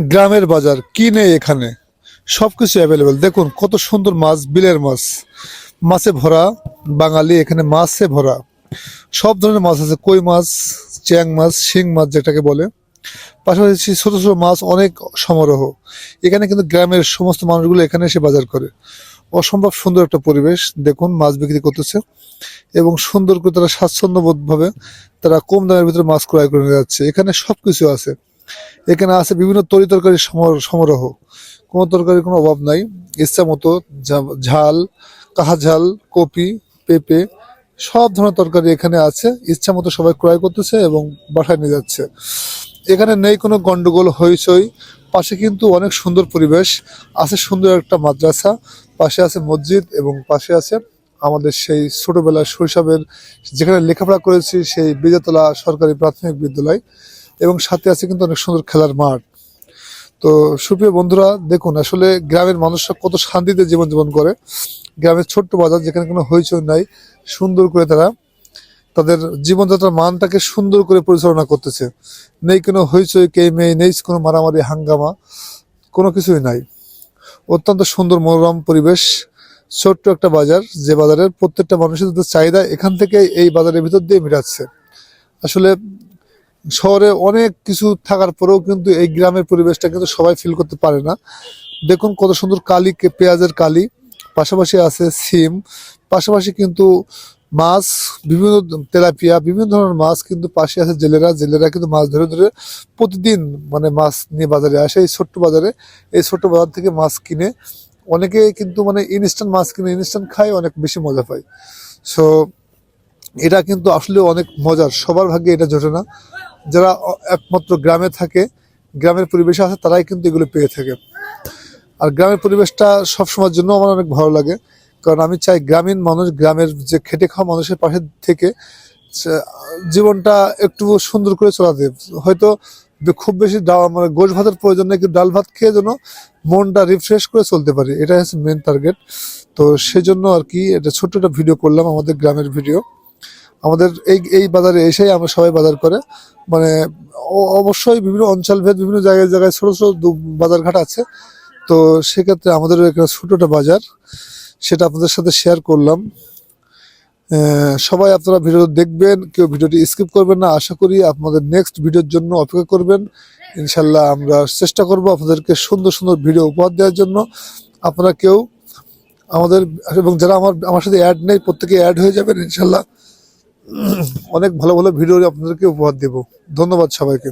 গ্রামের বাজার কি নেই এখানে, সবকিছু অ্যাভেলেবেল। দেখুন কত সুন্দর মাছ, বিলের মাছ, মাছে ভরা। বাঙালি এখানে মাছে ভরা, সব ধরনের মাছ আছে। কই মাছ, চ্যাং মাছ, শিং মাছ যেটাকে বলে। পাশাপাশি ছোট ছোট মাছ অনেক সমারোহ। এখানে কিন্তু গ্রামের সমস্ত মানুষগুলো এখানে এসে বাজার করে। অসম্ভব সুন্দর একটা পরিবেশ। দেখুন মাছ বিক্রি করতেছে এবং সুন্দর করে তারা স্বাচ্ছন্দ্যবোধ ভাবে তারা কম দামের ভিতরে মাছ ক্রয় করে নিয়ে যাচ্ছে। এখানে সবকিছু আছে। এখানে আছে বিভিন্ন তরি তরকারির সমারোহ। কোনো তরকারির কোনো অভাব নাই। ইচ্ছা মতো ঝাল, কাহা ঝাল, কপি, পেঁপে, সব ধরনের তরকারি এখানে আছে। ইচ্ছা মতো সবাই ক্রয় করতেছে এবং বাসায় নিয়ে যাচ্ছে। এখানে নেই কোনো গন্ডগোল, হইচই। পাশে কিন্তু অনেক সুন্দর পরিবেশ আছে। সুন্দর একটা মাদ্রাসা, পাশে আছে মসজিদ এবং পাশে আছে আমাদের সেই ছোটবেলার শৈশবের যেখানে লেখাপড়া করেছি সেই বিজয়তলা সরকারি প্রাথমিক বিদ্যালয়, এবং সাথে আছে কিন্তু অনেক সুন্দর খেলার মাঠ। তো সুপ্রিয় বন্ধুরা, দেখুন আসলে গ্রামের মানুষরা কত শান্তিতে জীবনযাপন করে। গ্রামের ছোট্ট বাজার যেখানে কোনো হইচই নাই, সুন্দর করে তারা তাদের জীবনযাত্রার মানটাকে সুন্দর করে পরিচালনা করতেছে। নেই কোনো হইচই কেইমেই, নেই কোনো মারামারি হাঙ্গামা, কোনো কিছুই নাই। অত্যন্ত সুন্দর মনোরম পরিবেশ। ছোট্ট একটা বাজার, যে বাজারের প্রত্যেকটা মানুষের তাদের চাহিদা এখান থেকে এই বাজারের ভিতর দিয়ে মেটাচ্ছে। আসলে শহরে অনেক কিছু থাকার পরেও কিন্তু এই গ্রামের পরিবেশটা কিন্তু সবাই ফিল করতে পারে না। দেখুন কত সুন্দর কালি, পেঁয়াজের কালি, পাশাপাশি আছে সিম, পাশাপাশি কিন্তু মাছ, বিভিন্ন তেলাপিয়া, বিভিন্ন ধরনের মাছ কিন্তু পাশে আছে। জেলেরা জেলেরা কিন্তু মাছ ধরে ধরে প্রতিদিন মানে মাছ নিয়ে বাজারে আসে। এই ছোট্ট বাজারে, এই ছোট্ট বাজার থেকে মাছ কিনে অনেকে কিন্তু মানে ইনস্ট্যান্ট মাছ কিনে ইনস্ট্যান্ট খায়, অনেক বেশি মজা পায়। সো এটা কিন্তু আসলে অনেক মজার, সবার ভাগ্যে এটা জোটে না। যারা একমাত্র গ্রামে থাকে, গ্রামের পরিবেশে আছে, তারাই কিন্তু এগুলো পেয়ে থাকে। আর গ্রামের পরিবেশটা সবসময়ের জন্য আমার অনেক ভালো লাগে, কারণ আমি চাই গ্রামীণ মানুষ, গ্রামের যে খেটে খাওয়া মানুষের পাশে থেকে জীবনটা একটু সুন্দর করে চলাতে। হয়তো খুব বেশি মানে গোশ ভাতের প্রয়োজন নেই, কিন্তু ডাল ভাত খেয়ে যেন মনটা রিফ্রেশ করে চলতে পারে, এটাই হচ্ছে মেন টার্গেট। তো সেই জন্য আর কি এটা ছোট্ট একটা ভিডিও করলাম, আমাদের গ্রামের ভিডিও। আমাদের এই এই বাজারে এসেই আমরা সবাই বাজার করে, মানে অবশ্যই বিভিন্ন অঞ্চলভেদ বিভিন্ন জায়গায় জায়গায় ছোট ছোট বাজারঘাট আছে। তো সেক্ষেত্রে আমাদের এখানে ছোট একটা বাজার, সেটা আপনাদের সাথে শেয়ার করলাম। সবাই আপনারা ভিডিও দেখবেন, কেউ ভিডিওটি স্কিপ করবেন না। আশা করি আপনাদের নেক্সট ভিডিওর জন্য অপেক্ষা করবেন। ইনশাল্লাহ আমরা চেষ্টা করব আপনাদেরকে সুন্দর সুন্দর ভিডিও উপহার দেওয়ার জন্য। আপনারা কেউ আমাদের, এবং যারা আমার সাথে অ্যাড নেই, প্রত্যেকে অ্যাড হয়ে যাবেন ইনশাল্লাহ। অনেক ভালো ভালো ভিডিও আপনাদেরকে উপহার দেব। ধন্যবাদ সবাইকে।